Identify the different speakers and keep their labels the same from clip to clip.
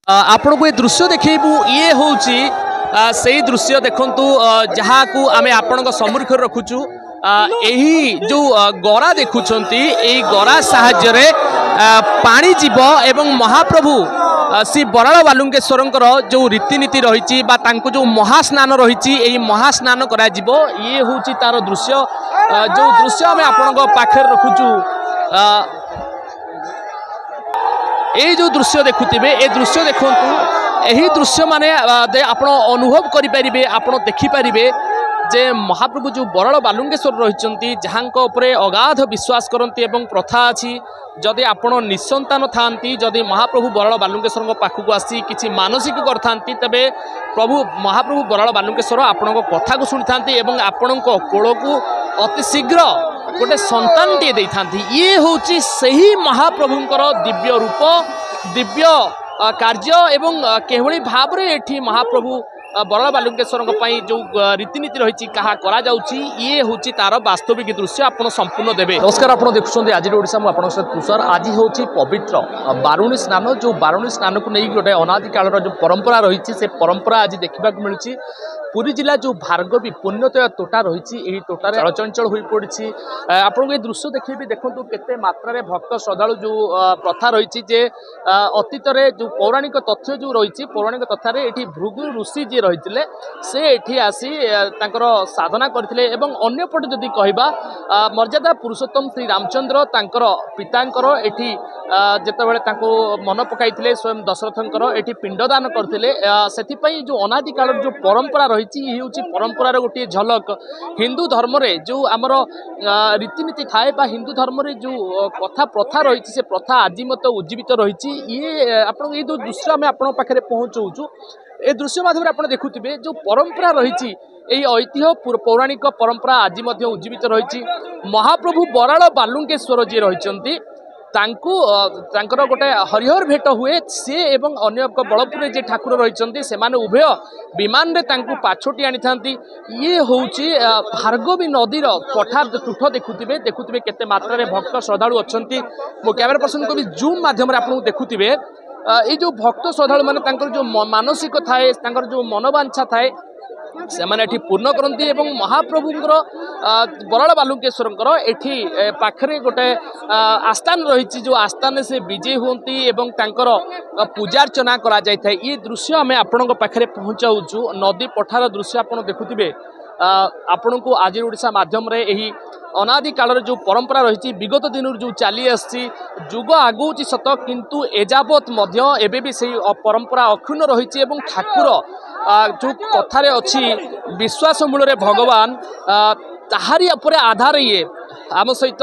Speaker 1: आपण को ये दृश्य देखू ये हूँ से दृश्य देखु जहाँ को आम आपण सम्मुख रखुचु यही जो गरा देखुंट गरा साहाय्य पानी जीव एवं महाप्रभु श्री बराल बालुंकेश्वर जो रीतिनीति रही जो महास्नान रही महास्नान करा ये हूँ तार दृश्य जो दृश्य आम आपण पाखे रखुचु ये जो दृश्य देखुवे ए दृश्य देखु यही दृश्य माने आप अनुभव करें आप देखिपारे जे महाप्रभु जो बराल बालुंकेश्वर रही जहाँ अगाध विश्वास करती एवं प्रथा अच्छी जदि आपण निसंतान था जदि महाप्रभु बराल बालुंकेश्वर पाखक आसी किसी मानसिक करते तेरे प्रभु महाप्रभु बराल बालुंकेश्वर आपण कथा को शुणी था आपण कोल को अति शीघ्र गोटे संतान टे देते ये हूँ से महाप्रभुंकर दिव्य रूप दिव्य कार्य एवं केहली भाव में महाप्रभु बराल बालुंकेश्वर जो रीतिनीति रही ये हूँ तार वास्तविक दृश्य आप संपूर्ण देवे। नमस्कार, आप देखुं आज ओडिशा मुझे सहित तुषार। आज हूँ पवित्र बारुणी स्नान जो बारुणी स्नान को नहीं गोटे अनादि काल जो परंपरा रही से परंपरा आज देखा मिलूँ। पुरी जिला जो भार्गवी पुण्यतया तोटा रही तोटार चलचंचल हो पड़ी आपको ये दृश्य देखिए देखो केते मात्रा भक्त श्रद्धालु जो प्रथा रही अतीत जो पौराणिक तथ्य जो रही पौराणिक तथ्य ये भृगु ऋषि जी रही से एठी आसी साधना करते अंपटे जदि कहवा मर्यादा पुरुषोत्तम श्री रामचंद्र तांकर पितांकर एठी जेतेबेले तांको मन पकाई स्वयं दशरथंकर एठी पिंडदान करते से जो अनादि काल जो परंपरा रही परंपरार गोटे झलक हिंदू धर्म रे जो आमर रीतिनीति थाए हिंदू धर्म रे जो कथा प्रथा रही से प्रथा आज मत उज्जीवित रही ये आप जो दृश्य आम आपण पाखे पहुँचु ए दृश्य माध्यम आप देखुवे जो परंपरा रही ऐतिह्य पौराणिक परंपरा आज उज्जीवित रही महाप्रभु बराल बालुंकेश्वर जी रही तांकर गोटे हरिहर भेट हुए सी एवं अन्य बलपुर जे ठाकुर रही से उभय विमान रे तांकु पाछोटी आनी था ये हूँ भार्गवी नदीर कठा तुठ देखुवे केते मात्रा भक्त श्रद्धालु अच्छा मो कैमेरा पर्सन को भी जूम माध्यम आप देखुवे ये जो भक्त श्रद्धालु माने जो मानसिक थाए जो मनोवांछा थाए से मैंने पूर्ण करती एवं महाप्रभुंर बराल बालुंकेश्वर एठी पाखरे गोटे आस्थान रही जो आस्थान से विजय होती एवं तांकर पूजार्चना करा जाय थाए ये दृश्य आम आपण पाखरे पहुँचाऊँ नदी पठार दृश्य आप देखुवे आपण को आज ओडिशा माध्यम रे यही अनादि काल जो परंपरा रही विगत दिन जो चली आसी जुग आगुची सत किंतु एजावत एबे भी से परंपरा अक्षुण्ण रही ठाकुर जो कथार अच्छी विश्वास मूल भगवान ताहारी उपर आधार ये आम सहित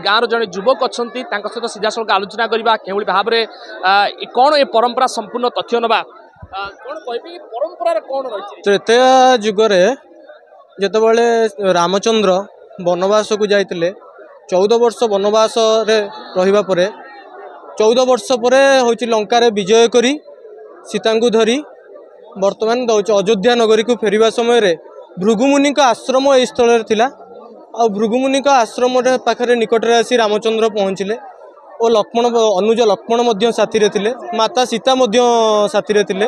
Speaker 1: गाँव जड़े युवक अच्छा सहित सीधा सड़क आलोचना करवा के भाव में कौन ये परंपरा संपूर्ण तथ्य नवा कौन कह परंपरा कौन रही
Speaker 2: त्रेतया जुगरे जितेबाला रामचंद्र वनवास को जाते 14 वर्ष वनवास रहिबा परे 14 वर्ष पर हूँ लंकार विजय करी सीता को धरी वर्तमान दौच अयोध्या नगरी को फेरिबा समय रे भृगुमुनि आश्रम यही स्थल थिला आ भृगुमुनि आश्रम पाखरे निकट रे आसी रामचंद्र पहुँचले और लक्ष्मण अनुज लक्ष्मण मध्य साथी रे थिले माता सीता मध्य साथी रे थिले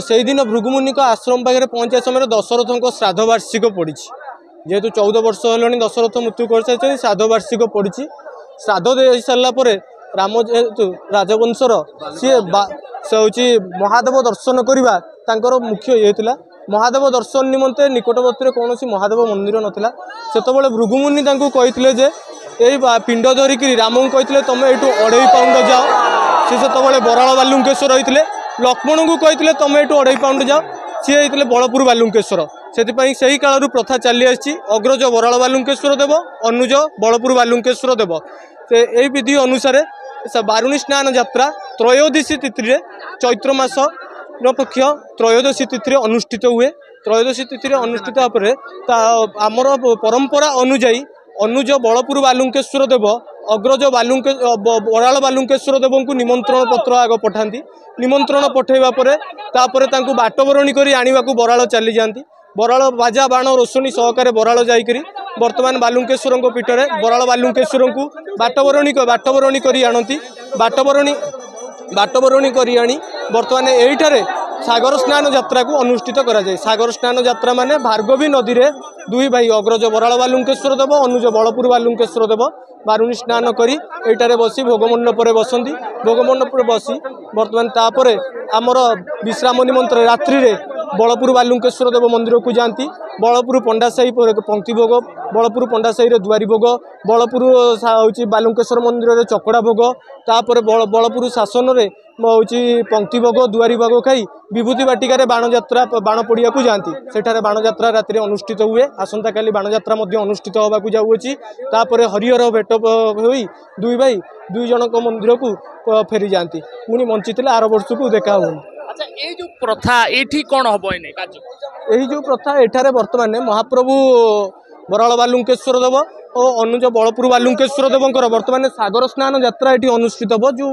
Speaker 2: से दिन भृगुमुनि आश्रम पाखे पहुँचा समय दशरथ को श्राद्ध वार्षिक पड़ी जेहेतु 14 वर्ष है दशरथ मृत्यु कर सारी श्राद्ध वार्षिक पड़ी श्राद्ध दे सारापर राम जेहेतु राजवंशर सी से हूँ महादेव दर्शन करवा तांकर मुख्य ये था महादेव दर्शन निमंते निकटवर्ती कौन महादेव मंदिर नाला से भृगुमुनि कहते जे यही पिंड धरिक राम को कहते तुम ये 2.5 पाउंड जाओ सी से बराल बालुंकेश्वर होते लक्ष्मण को कहते तुम ये 2.5 पाउंड जाओ सी होते बलपुर बालुंकेश्वर से कालू प्रथा चली आसी अग्रज बराल बालुंकेश्वर देव अनुज बलपुर बालुंकेश्वर देव से यही विधि अनुसार बारुणी स्नान यात्रा त्रयोदशी तिथि चैत्र मास पक्ष त्रयोदशी तिथि अनुष्ठित हुए त्रयोदशी तिथि अनुष्ठित आमर परंपरा अनुजाई अनुज बलपुर बालुंकेश्वर देव अग्रज बराल बालुंकेश्वर देव को निमंत्रण पत्र आग पठाती निमंत्रण पठेबा तापर बाटबरणी कर आने को बराल चली जाती बराल बाजा बाण रोशनी सहकार बराल जाकरी वर्तमान बालुंकेश्वर पीठरे बराल बालुंकेश्वर को बाटबरणी कर आनती बाटबरणी बाटबरणी करी आनी बर्तमान एइठारे सागर स्नान यात्रा को अनुष्ठित करा जाए। सागर स्नान यात्रा माने भार्गवी नदी रे दुई भाई अग्रज बराल बालुंकेश्वर देव अनुज बलपुर बालुंकेश्वर देव बारुणी स्नान करी एइठारे बसी भोगमंडप बसंती। भोगमंडप बसी बर्तमान तापरे आमर विश्राम निमंत्रण रात्रि रे बलपुर बालुंकेश्वर देव मंदिर को जाती। बलपुर पंडासाही पंक्ति भोग, बलपुर पंडासाही दुआरी भोग, बलपुर हूँ बालुंकेश्वर मंदिर रे चकड़ा भोग, तापर बलपुर शासन रे हूँ पंक्ति भोग दुआरी भोग खाई विभूति बाटिकार बाण यात्रा बाण पड़िया को जाती। सेठारे बाण यात्रा राति अनुष्ठित हुए। आसंता काली बाण यात्रा अनुष्ठित होगा जाऊँगी। तापर हरिहर भेट होई दुई भाई दुई जनक मंदिर को फेरी जाती। पुणी बंची आर वर्ष को देखा हुए।
Speaker 1: अच्छा ये जो प्रथा ये कौन हम
Speaker 2: यही जो प्रथा एठारे वर्तमान महाप्रभु बराल बालुंकेश्वर देव और अनुज बलपुर बालुंकेश्वर देवंकर वर्तमान सागर स्नान यात्रा ये अनुष्ठित हो। जो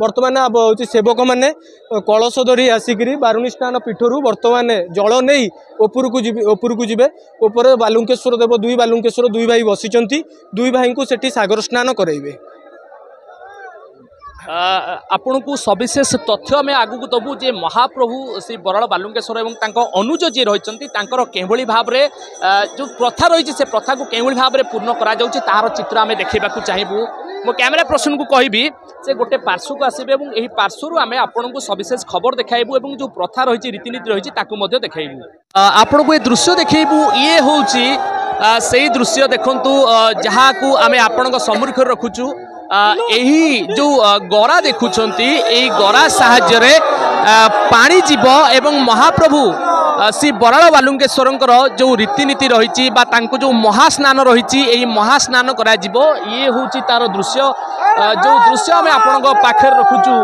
Speaker 2: वर्तमान हूँ सेवक मैंने कलश धरी आसिक बारुणी स्नान पीठर वर्तमान जल नहीं उपरकू जीवे उपर बालुंकेश्वर देव दुई बालुंकेश्वर दुई भाई बसी दुई भाई को सेठी सागर स्नान कराइबे।
Speaker 1: आपण को सविशेष तथ्य आम आगू दबू जे महाप्रभु श्री बराल बालुंकेश्वर और अनुज जी रही केभली भाव में जो प्रथा रही से प्रथा को केभली भाव में पूर्ण कर चित्र आम देखा चाहबू। मो कैमेरा पर्सन को कहबी से गोटे पार्श्व को आसबे और यही पार्श्वर आम आपण को सविशेष खबर देखाइबू और जो प्रथा रही रीतिनीति रही देखू। आपण को ये दृश्य देखू ये हूँ से दृश्य देखु जहाँ को आम आपण सम्मुख रखुचु। यही जो गरा देखुंट गरा साहाय्य पानी जीव एवं महाप्रभु श्री बराल बालुंकेश्वर जो रीतिनीति रही जो महास्नान रही महास्नान करा जीव ये हूँ तार दृश्य। जो दृश्य आम आपण पाखे रखुचु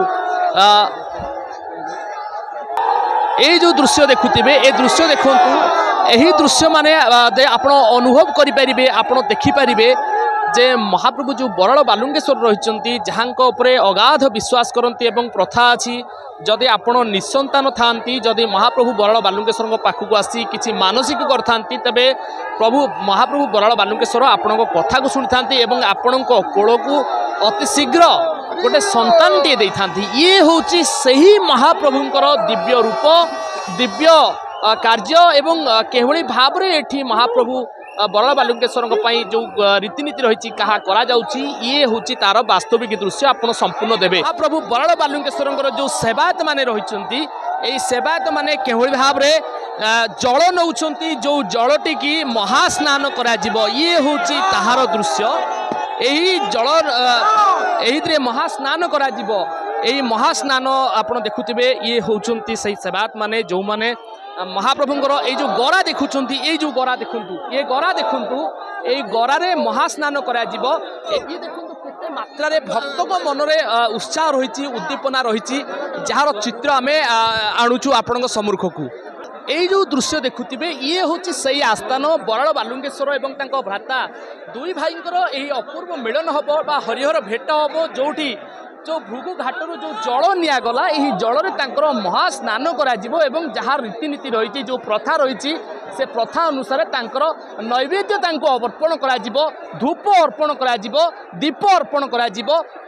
Speaker 1: ये जो दृश्य देखुवे ए दृश्य देखु यही दृश्य माने आप अनुभव करें आप देखिपारे जे महाप्रभु जो बराल बालुंकेश्वर रही जहाँ अगाध विश्वास करती एवं प्रथा अच्छी जदि आपण निसंतान था जदि महाप्रभु बराल बालुंकेश्वर पाखक आसी किसी मानसिक करथांती तबे प्रभु महाप्रभु बराल बालुंकेश्वर आपण कथा को शुणी था आपण कोल को अति शीघ्र गोटे संतान टे देती। ये हूँ से महाप्रभुंकर दिव्य रूप दिव्य कार्य एवं केभली भाव में ये महाप्रभु बराल बालुंकेश्वर जो रीतिनीति रही क्या करा ये हूँ तार वास्तविक दृश्य आप संपूर्ण देवे। प्रभु बराल बालुंकेश्वर जो सेवायत माने रही सेवायत माने केभली भाव में जल नौ जो जलटी की महास्नान करा ये हूँ ताहार दृश्य। यही जल यही महास्नान करा यही महास्नान आप देखुवे ये होती सेवायत माने जो माने महाप्रभुंर ये जो गरा देखुंट ये जो गरा देखु ये गरा देखु ये गरारे महास्नान करा ये देखु केते मात्रा भक्त मन में उत्साह रही उद्दीपना रही जार चित्र आम आणुचु आपण सम्मुख को। यही जो दृश्य देखुवे ये हूँ से आस्थान बराल बालुंकेश्वर एवं भ्राता दुई भाईंकर यही अपूर्व मिलन हम बा हरिहर भेट हम जोटी जो भृगु घाटर जो जल निगला यही जल में महास्नान करा जहाँ रीतिनीति रही जो प्रथा रही से प्रथा अनुसार नैवेद्य अर्पण करा धूप अर्पण करा दीप अर्पण करा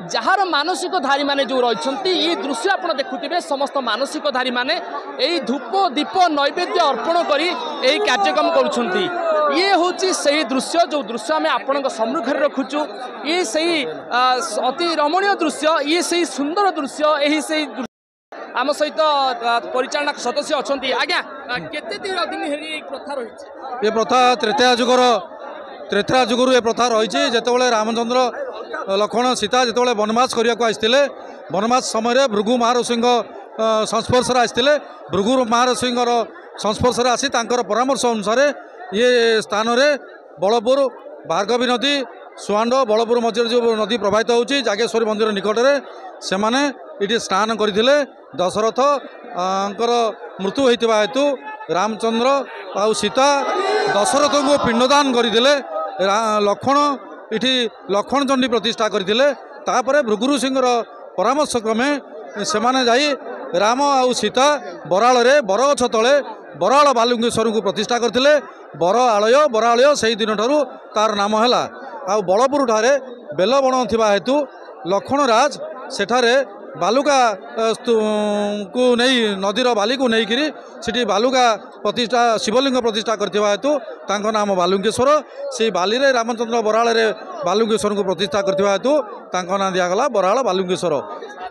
Speaker 1: जार मानसिकधारी माने जो रही ये दृश्य आप देखुवे समस्त मानसिकधारी माने यही धूप दीप नैवेद्य अर्पण करी यही कार्यक्रम करुछंती। ये हूँ से दृश्य जो दृश्य आम आपण सम्मुख रखुचु ये सही अति रमणीय दृश्य ये सही सुंदर दृश्य यही से आम सहित परिचालना सदस्य अच्छा आज्ञा केते दिन हेरी प्रथा रही।
Speaker 3: ये प्रथा त्रेता जुगर ये प्रथा रही जिते रामचंद्र लक्ष्मण सीता जिते वनवास करने को आसते वनवास समय भृगु महाऋषि संस्पर्श आसते भृगु महाऋषि संस्पर्श आसी परामर्श अनुसार ये स्थान में बलपुर भार्गवी नदी सुआंड बलपुर मध्य जो नदी प्रवाहित होची जागेश्वरी मंदिर निकट में से माने ये स्नान करथिले। दशरथ मृत्यु होता हेतु रामचंद्र आ सीता दशरथ को पिंडदान करथिले। लक्ष्मण इठी लक्ष्मण चंडी प्रतिष्ठा करथिले। तापरे भृगु ऋषिंर परामर्श क्रमे से माने जाई राम आ सीता बराल रे बरगछ तले बराल बालुंकेश्वर को प्रतिष्ठा करथिले। बरालय से दिन ठारू तार नाम है। आ बलपुर ठारे बेलबण थिबा हेतु लक्ष्मण राज सेठारे बालुका को नहीं नदीर बाली को नहीं करी सेठी बालुका प्रतिष्ठा शिवलिंग प्रतिष्ठा करथिबा हेतु तांको नाम बालुंकेश्वर से बाली रे रामचंद्र बराल रे बालुंकेश्वर को प्रतिष्ठा करथिबा हेतु तांको नाम दियागला बराल बालुंकेश्वर।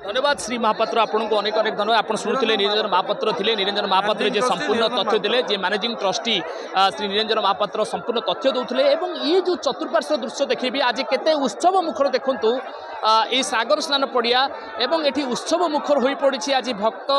Speaker 1: धन्यवाद श्री महापात्र आपन को अनेक अनेक धन्यवाद। आप शुणुले निरंजन महापात्र थिले निरंजन महापात्र जे संपूर्ण तथ्य दिले जे मैनेजिंग ट्रस्टी श्री निरंजन महापात्र संपूर्ण तथ्य दौले एवं ये जो चतुर्पार्श्व दृश्य देखिए आज केते उत्सव मुखर देखंतु ये सागर स्नान पड़िया एवं एठी उत्सव मुखर हो पड़ी आज भक्त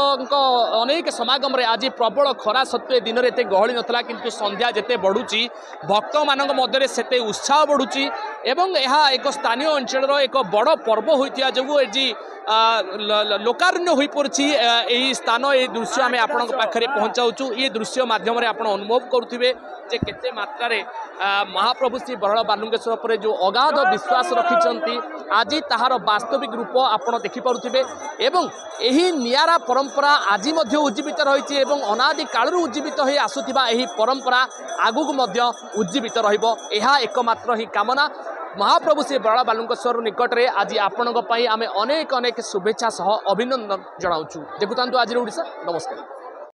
Speaker 1: अनेक समागम रे आज प्रबल खरा सत्वे दिन में एत गहली नथला किंतु संध्या जेते बढ़ुची भक्त मानक मध्य सेते उत्साह बढ़ुची एवं यह एक स्थानीय अंचल एक बड़ पर्व होइतिया जगु एजी लोकारण्य हो पड़ी यही स्थान ये दृश्य आम आपण पाखे पहुँचाऊँ ये दृश्य माध्यम आप अनुभव करुवे जे केते मात्रा रे महाप्रभु श्री बराल बालुंकेश्वर पर जो अगाध विश्वास रखिंट आज ताहार वास्तविक रूप आपड़ देखिपे एवं यही नियारा परंपरा आज उज्जीवित रही अनादि काल उज्जीवित हो आसुवा यही परंपरा आगुक उज्जीवित रकमात्र ही कामना महाप्रभु श्री बराल बालुंकेश्वर निकट में आज आपण आम अनेक अनेक शुभेच्छा सह अभिनंदन जनाऊँ। देखुता आज ओडिशा। नमस्कार।